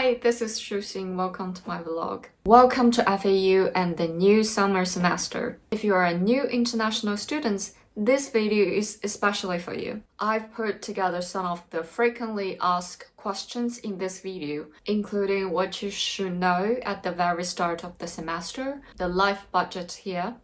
Hi, this is Shuxing. Welcome to my vlog. Welcome to FAU and the new summer semester. If you are a new international student, this video is especially for you. I've put together some of the frequently asked questions in this video, including what you should know at the very start of the semester, the life budget here,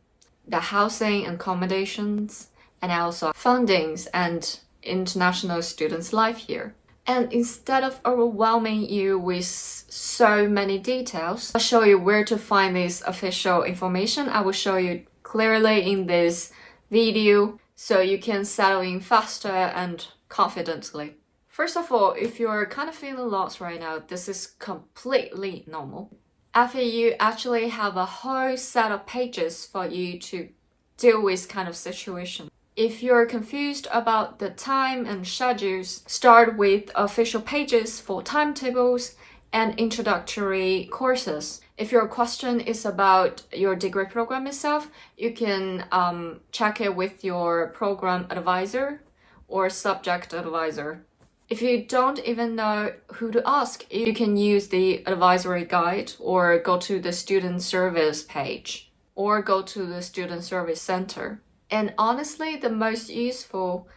the housing and accommodations, and also fundings and international students' life here. And instead of overwhelming you with so many details, I'll show you where to find this official information. I will show you clearly in this video so you can settle in faster and confidently. First of all, if you're kind of feeling lost right now, this is completely normal. FAU actually have a whole set of pages for you to deal with kind of situation. If you're confused about the time and schedules, start with official pages for timetables and introductory courses. If your question is about your degree program itself, you can check it with your program advisor or subject advisor. If you don't even know who to ask, you can use the advisory guide or go to the student service page or go to the student service center. And honestly, the most useful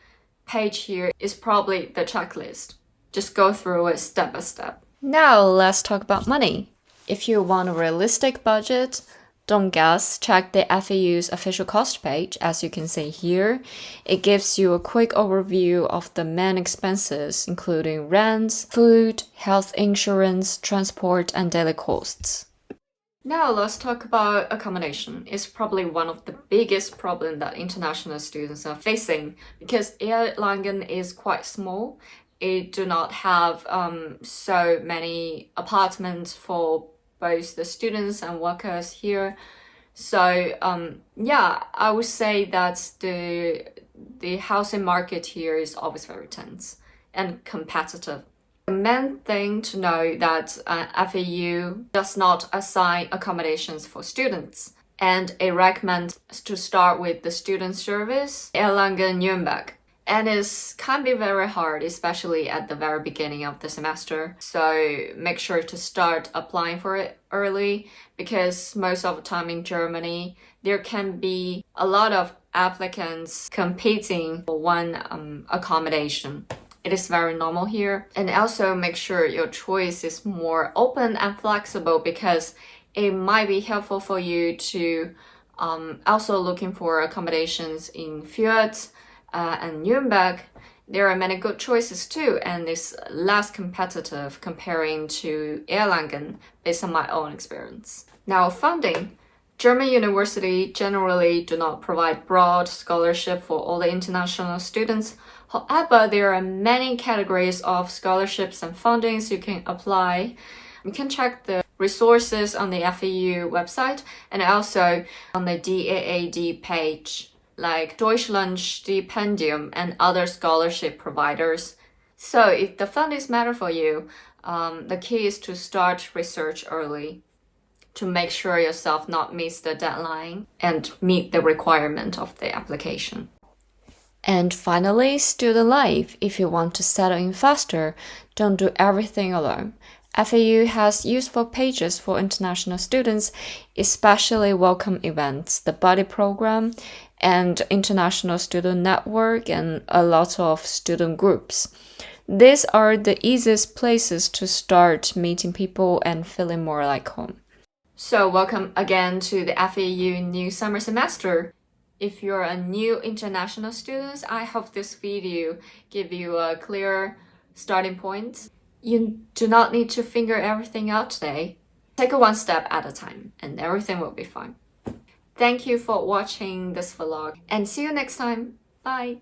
page here is probably the checklist. Just go through it step by step. Now let's talk about money. If you want a realistic budget, don't guess, check the FAU's official cost page. As you can see here, it gives you a quick overview of the main expenses, including rent, food, health insurance, transport, and daily costs. Now let's talk about accommodation. It's probably one of the biggest problems that international students are facing because Erlangen is quite small. It do not have so many apartments for both the students and workers here. So yeah, I would say that the housing market here is always very tense and competitive. The main thing to know that FAU does not assign accommodations for students, and it recommends to start with the student service, Erlangen-Nuremberg. And it can be very hard, especially at the very beginning of the semester. So make sure to start applying for it early because most of the time in Germany, there can be a lot of applicants competing for one accommodation. It is very normal here. And also make sure your choice is more open and flexible because it might be helpful for you to also looking for accommodations in Fürth and Nuremberg. There are many good choices too, and it's less competitive comparing to Erlangen based on my own experience. Now, funding. German universities generally do not provide broad scholarship for all the international students. However, there are many categories of scholarships and fundings you can apply. You can check the resources on the FAU website and also on the DAAD page, like Deutschlandstipendium and other scholarship providers. So if the fundings matter for you, the key is to start research early to make sure yourself not miss the deadline and meet the requirement of the application. And finally, student life. If you want to settle in faster, don't do everything alone. FAU has useful pages for international students, especially welcome events, the buddy program, and international student network, and a lot of student groups. These are the easiest places to start meeting people and feeling more like home. So welcome again to the FAU new summer semester. If you're a new international student, I hope this video give you a clear starting point. You do not need to figure everything out today. Take it one step at a time and everything will be fine. Thank you for watching this vlog and see you next time. Bye!